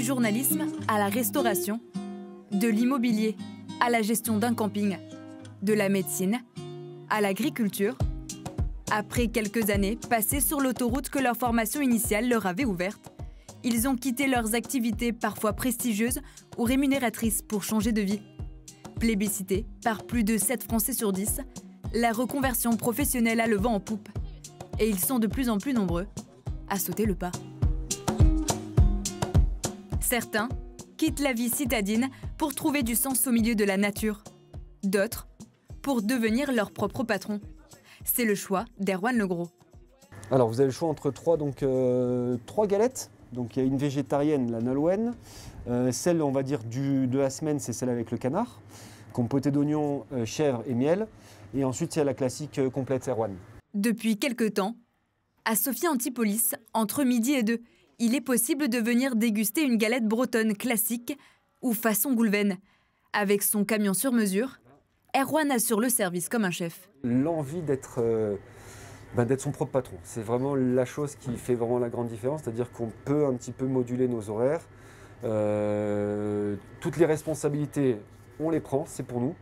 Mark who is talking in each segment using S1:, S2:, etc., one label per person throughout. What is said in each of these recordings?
S1: journalisme à la restauration, de l'immobilier à la gestion d'un camping, de la médecine à l'agriculture. Après quelques années passées sur l'autoroute que leur formation initiale leur avait ouverte, ils ont quitté leurs activités parfois prestigieuses ou rémunératrices pour changer de vie. Plébiscitée par plus de 7 Français sur 10, la reconversion professionnelle a le vent en poupe. Et ils sont de plus en plus nombreux à sauter le pas. Certains quittent la vie citadine pour trouver du sens au milieu de la nature. D'autres pour devenir leur propre patron. C'est le choix d'Erwan Legros.
S2: Alors vous avez le choix entre trois galettes. Donc il y a une végétarienne, la nolwenn. Celle, on va dire, de la semaine, c'est celle avec le canard, compotée d'oignons, chèvre et miel. Et ensuite, il y a la classique complète Erwan.
S1: Depuis quelque temps, à Sophia Antipolis, entre midi et 2, il est possible de venir déguster une galette bretonne classique ou façon goulven. Avec son camion sur mesure, Erwan assure le service comme un chef.
S2: L'envie d'être son propre patron, c'est vraiment la chose qui fait vraiment la grande différence, c'est-à-dire qu'on peut un petit peu moduler nos horaires. Toutes les responsabilités, on les prend, c'est pour nous.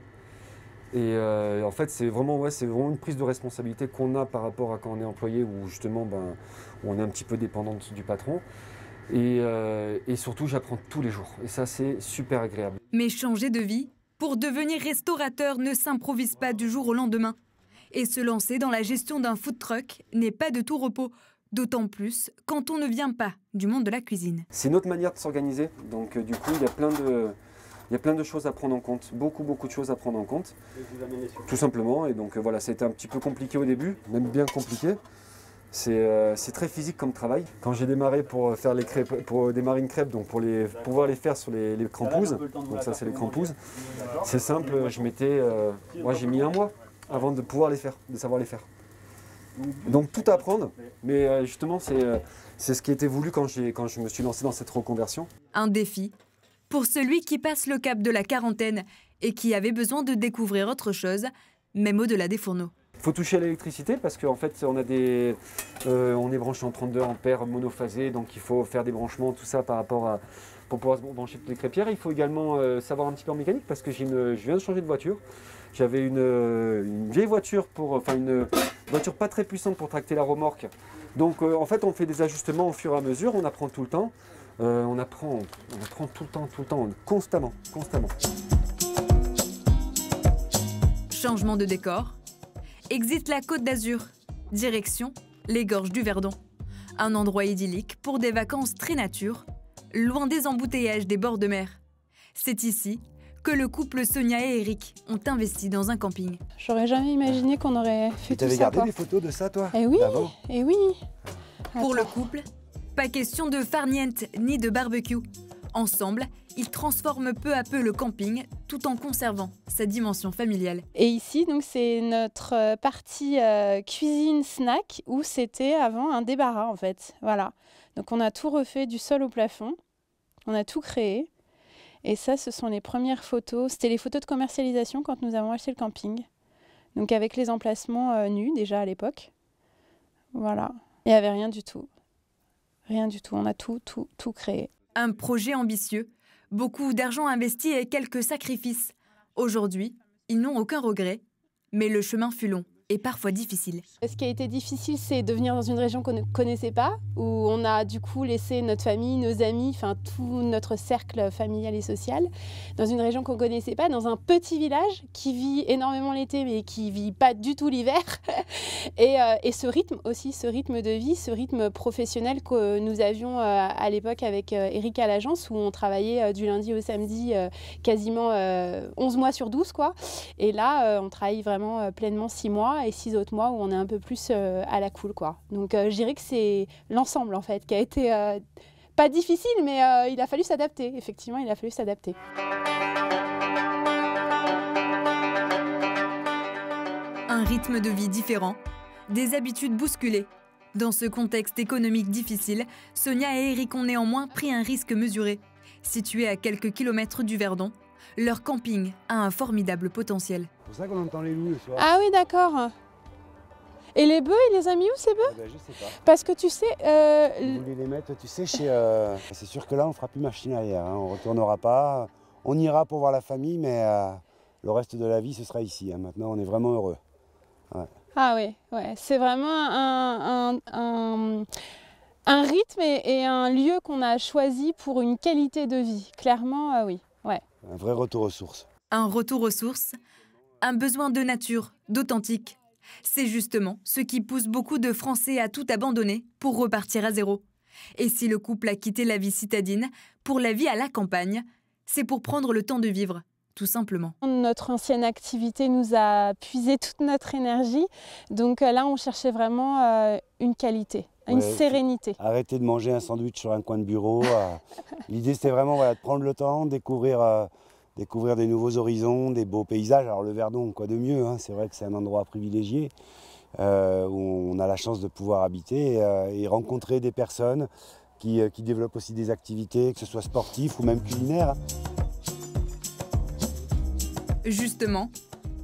S2: Et en fait, c'est vraiment une prise de responsabilité qu'on a par rapport à quand on est employé, où justement où on est un petit peu dépendant du patron. Et surtout, j'apprends tous les jours. Et ça, c'est super agréable.
S1: Mais changer de vie pour devenir restaurateur ne s'improvise pas du jour au lendemain. Et se lancer dans la gestion d'un food truck n'est pas de tout repos. D'autant plus quand on ne vient pas du monde de la cuisine.
S2: C'est notre manière de s'organiser. Donc du coup, il y a plein de choses à prendre en compte, beaucoup de choses à prendre en compte, tout simplement. Et donc voilà, c'était un petit peu compliqué au début, même bien compliqué. C'est très physique comme travail. Quand j'ai démarré pour faire les crêpes, pour démarrer une crêpe, donc pour pouvoir les faire sur les crampouses, donc ça c'est les crampouses, c'est simple, moi j'ai mis 1 mois avant de pouvoir les faire, de savoir les faire. Donc tout à apprendre, mais justement c'est ce qui était voulu quand je me suis lancé dans cette reconversion.
S1: Un défi pour celui qui passe le cap de la quarantaine et qui avait besoin de découvrir autre chose, même au-delà des fourneaux.
S2: Il faut toucher à l'électricité parce qu'en fait on est branché en 32 ampères monophasé, donc il faut faire des branchements, tout ça pour pouvoir se brancher toutes les crêpières. Il faut également savoir un petit peu en mécanique parce que je viens de changer de voiture. J'avais une vieille voiture, une voiture pas très puissante pour tracter la remorque. Donc en fait on fait des ajustements au fur et à mesure, on apprend tout le temps. On apprend tout le temps, constamment.
S1: Changement de décor. Exit la Côte d'Azur. Direction les gorges du Verdon. Un endroit idyllique pour des vacances très nature, loin des embouteillages des bords de mer. C'est ici que le couple Sonia et Eric ont investi dans un camping.
S3: J'aurais jamais imaginé qu'on aurait fait tout ça.
S2: Tu avais gardé des photos de ça, toi?
S3: Eh oui, eh oui.
S1: Pour le couple, pas question de farniente ni de barbecue. Ensemble, ils transforment peu à peu le camping tout en conservant sa dimension familiale.
S3: Et ici, donc, c'est notre partie cuisine snack où c'était avant un débarras en fait. Voilà. Donc on a tout refait du sol au plafond, on a tout créé. Et ça, ce sont les premières photos. C'était les photos de commercialisation quand nous avons acheté le camping. Donc avec les emplacements nus déjà à l'époque. Voilà. Il n'y avait rien du tout. Rien du tout. On a tout créé.
S1: Un projet ambitieux, beaucoup d'argent investi et quelques sacrifices. Aujourd'hui, ils n'ont aucun regret, mais le chemin fut long et parfois difficile.
S3: Ce qui a été difficile, c'est de venir dans une région qu'on ne connaissait pas, où on a du coup laissé notre famille, nos amis, enfin tout notre cercle familial et social, dans une région qu'on ne connaissait pas, dans un petit village qui vit énormément l'été, mais qui ne vit pas du tout l'hiver. Et ce rythme aussi, ce rythme de vie, ce rythme professionnel que nous avions à l'époque avec Eric à l'agence, où on travaillait du lundi au samedi quasiment 11 mois sur 12, quoi. Et là, on travaille vraiment pleinement 6 mois. Et 6 autres mois où on est un peu plus à la cool, quoi. Donc je dirais que c'est l'ensemble en fait qui a été pas difficile, mais il a fallu s'adapter. Effectivement, il a fallu s'adapter.
S1: Un rythme de vie différent, des habitudes bousculées. Dans ce contexte économique difficile, Sonia et Eric ont néanmoins pris un risque mesuré. Situé à quelques kilomètres du Verdon, leur camping a un formidable potentiel.
S4: C'est pour ça qu'on entend les loups le soir.
S3: Ah oui, d'accord. Et les bœufs, il les a mis où ces bœufs?
S4: Ben, je sais pas.
S3: Parce que tu sais...
S4: Vous voulez les mettre, tu sais, chez... C'est sûr que là, on fera plus machine arrière, hein. On retournera pas. On ira pour voir la famille, mais le reste de la vie, ce sera ici, hein. Maintenant, on est vraiment heureux. Ouais.
S3: Ah oui, ouais. C'est vraiment un rythme et un lieu qu'on a choisi pour une qualité de vie. Clairement, oui. Ouais.
S4: Un vrai retour aux sources.
S1: Un retour aux sources, un besoin de nature, d'authentique. C'est justement ce qui pousse beaucoup de Français à tout abandonner pour repartir à zéro. Et si le couple a quitté la vie citadine pour la vie à la campagne, c'est pour prendre le temps de vivre, tout simplement.
S3: Notre ancienne activité nous a puisé toute notre énergie. Donc là, on cherchait vraiment une qualité, une sérénité.
S4: Arrêter de manger un sandwich sur un coin de bureau. L'idée, c'était vraiment de prendre le temps, découvrir des nouveaux horizons, des beaux paysages. Alors le Verdon, quoi de mieux, hein. C'est vrai que c'est un endroit privilégié où on a la chance de pouvoir habiter et rencontrer des personnes qui développent aussi des activités, que ce soit sportives ou même culinaires.
S1: Justement,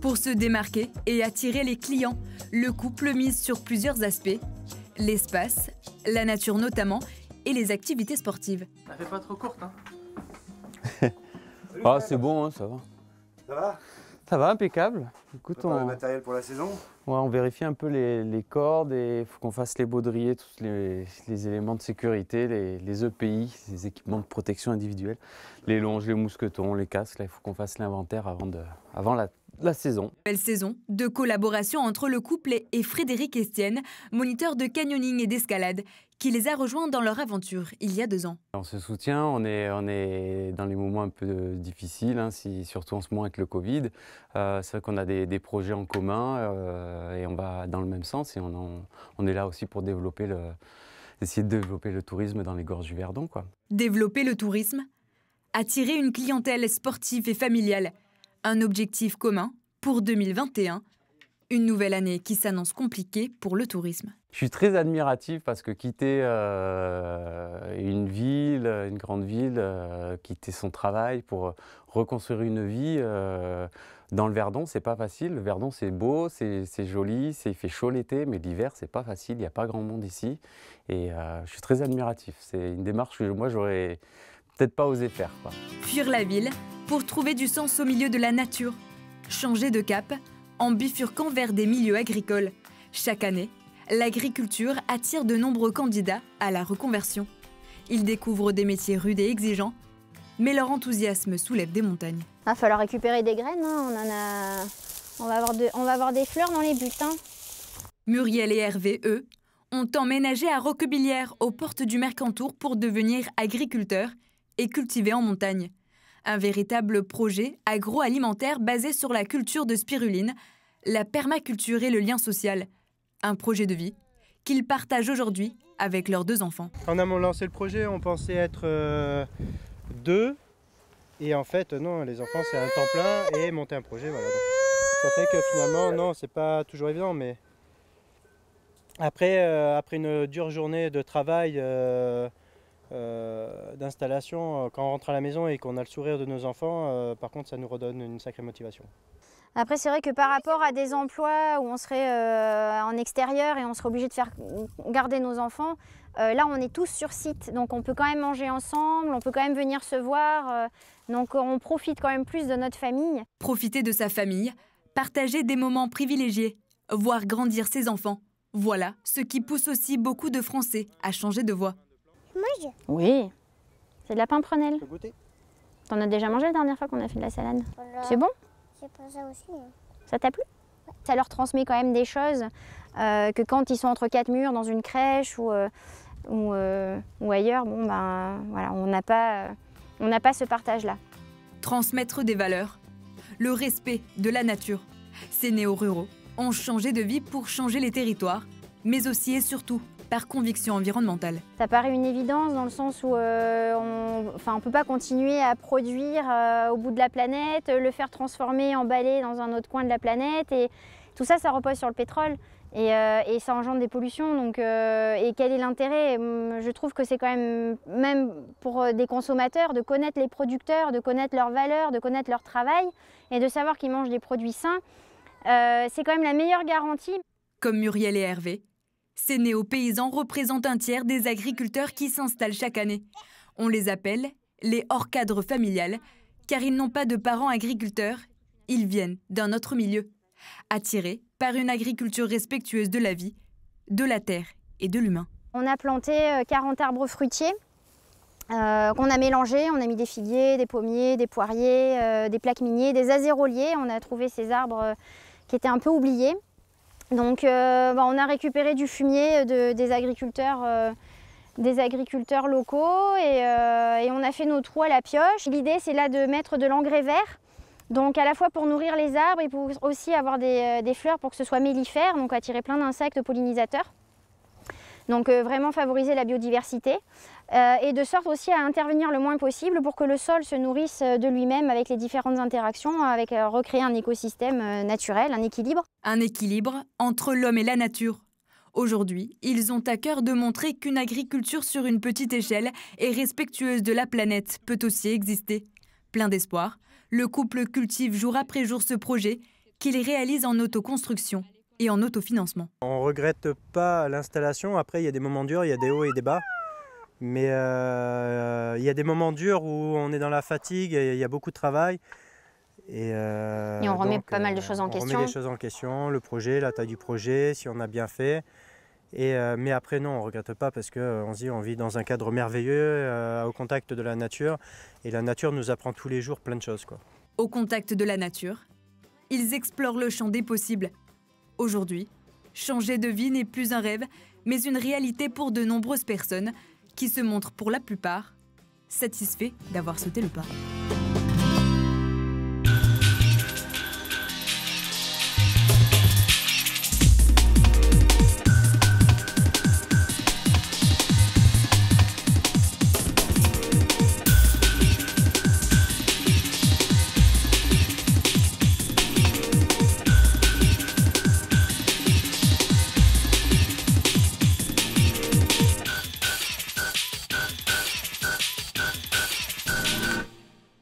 S1: pour se démarquer et attirer les clients, le couple mise sur plusieurs aspects. L'espace, la nature notamment, et les activités sportives.
S5: Ça fait pas trop courte, hein?
S6: Ah, c'est bon, hein, ça va.
S4: Ça va?
S6: Ça va, impeccable. Écoute,
S4: le matériel pour la saison?
S6: Ouais, on vérifie un peu les cordes et il faut qu'on fasse les baudriers, tous les éléments de sécurité, les EPI, les équipements de protection individuelle, les longes, les mousquetons, les casques. Là, il faut qu'on fasse l'inventaire avant la saison.
S1: Belle saison de collaboration entre le couple et Frédéric Estienne, moniteur de canyoning et d'escalade, qui les a rejoints dans leur aventure il y a 2 ans.
S6: On se soutient, on est dans les moments un peu difficiles, hein, surtout en ce moment avec le Covid. C'est vrai qu'on a des projets en commun et on va dans le même sens et on est là aussi pour essayer de développer le tourisme dans les gorges du Verdon, quoi.
S1: Développer le tourisme, attirer une clientèle sportive et familiale, un objectif commun pour 2021, une nouvelle année qui s'annonce compliquée pour le tourisme.
S6: Je suis très admiratif parce que quitter une ville, une grande ville, quitter son travail pour reconstruire une vie dans le Verdon, c'est pas facile. Le Verdon, c'est beau, c'est joli, il fait chaud l'été, mais l'hiver, c'est pas facile, il n'y a pas grand monde ici. Et je suis très admiratif. C'est une démarche que moi, j'aurais peut-être pas osé faire, quoi.
S1: Fuir la ville pour trouver du sens au milieu de la nature. Changer de cap en bifurquant vers des milieux agricoles. Chaque année, l'agriculture attire de nombreux candidats à la reconversion. Ils découvrent des métiers rudes et exigeants, mais leur enthousiasme soulève des montagnes.
S7: Il va falloir récupérer des graines, hein. On va avoir des fleurs dans les buts, hein.
S1: Muriel et Hervé, eux, ont emménagé à Roquebillière, aux portes du Mercantour, pour devenir agriculteurs et cultiver en montagne. Un véritable projet agroalimentaire basé sur la culture de spiruline, la permaculture et le lien social. Un projet de vie qu'ils partagent aujourd'hui avec leurs 2 enfants.
S5: Quand on a lancé le projet, on pensait être 2. Et en fait, non, les enfants, c'est un temps plein et monter un projet, voilà. Donc, ça fait que finalement, non, c'est pas toujours évident, mais après une dure journée de travail, d'installation, quand on rentre à la maison et qu'on a le sourire de nos enfants, par contre, ça nous redonne une sacrée motivation.
S7: Après, c'est vrai que par rapport à des emplois où on serait en extérieur et on serait obligé de faire garder nos enfants, là, on est tous sur site. Donc, on peut quand même manger ensemble, on peut quand même venir se voir. Donc, on profite quand même plus de notre famille.
S1: Profiter de sa famille, partager des moments privilégiés, voir grandir ses enfants. Voilà ce qui pousse aussi beaucoup de Français à changer de voie.
S7: Oui, c'est de la pimprenelle.
S5: Tu peux goûter?
S7: T'en as déjà mangé la dernière fois qu'on a fait de la salade? Voilà. C'est bon?
S8: C'est pas ça aussi. Hein.
S7: Ça t'a plu? Ouais. Ça leur transmet quand même des choses que quand ils sont entre 4 murs dans une crèche ou ailleurs, bon ben voilà, on n'a pas ce partage-là.
S1: Transmettre des valeurs, le respect de la nature. Ces néo-ruraux ont changé de vie pour changer les territoires, mais aussi et surtout par conviction environnementale.
S7: Ça paraît une évidence dans le sens où on ne peut pas continuer à produire au bout de la planète, le faire transformer, emballer dans un autre coin de la planète. Et tout ça, ça repose sur le pétrole et ça engendre des pollutions. Donc, et quel est l'intérêt? Je trouve que c'est quand même pour des consommateurs, de connaître les producteurs, de connaître leurs valeurs, de connaître leur travail et de savoir qu'ils mangent des produits sains. C'est quand même la meilleure garantie.
S1: Comme Muriel et Hervé, ces néo-paysans représentent un tiers des agriculteurs qui s'installent chaque année. On les appelle les hors-cadres familiales, car ils n'ont pas de parents agriculteurs, ils viennent d'un autre milieu, attirés par une agriculture respectueuse de la vie, de la terre et de l'humain.
S7: On a planté 40 arbres fruitiers qu'on a mélangés. On a mis des figuiers, des pommiers, des poiriers, des plaques miniers, des azéroliers. On a trouvé ces arbres qui étaient un peu oubliés. Donc on a récupéré du fumier des agriculteurs locaux et on a fait nos trous à la pioche. L'idée, c'est là de mettre de l'engrais vert, donc à la fois pour nourrir les arbres et pour aussi avoir des fleurs pour que ce soit mellifère, donc attirer plein d'insectes pollinisateurs. Donc vraiment favoriser la biodiversité et de sorte aussi à intervenir le moins possible pour que le sol se nourrisse de lui-même avec les différentes interactions, avec recréer un écosystème naturel, un équilibre.
S1: Un équilibre entre l'homme et la nature. Aujourd'hui, ils ont à cœur de montrer qu'une agriculture sur une petite échelle et respectueuse de la planète peut aussi exister. Plein d'espoir, le couple cultive jour après jour ce projet qu'il réalise en autoconstruction et en autofinancement.
S5: On ne regrette pas l'installation. Après, il y a des moments durs, il y a des hauts et des bas. Mais il y a des moments durs où on est dans la fatigue, il y a beaucoup de travail. Et
S7: on remet pas mal de choses en question.
S5: On remet les choses en question, le projet, la taille du projet, si on a bien fait. Mais après, non, on ne regrette pas parce qu'on se dit on vit dans un cadre merveilleux, au contact de la nature. Et la nature nous apprend tous les jours plein de choses, quoi.
S1: Au contact de la nature, ils explorent le champ des possibles. Aujourd'hui, changer de vie n'est plus un rêve, mais une réalité pour de nombreuses personnes qui se montrent pour la plupart satisfaits d'avoir sauté le pas.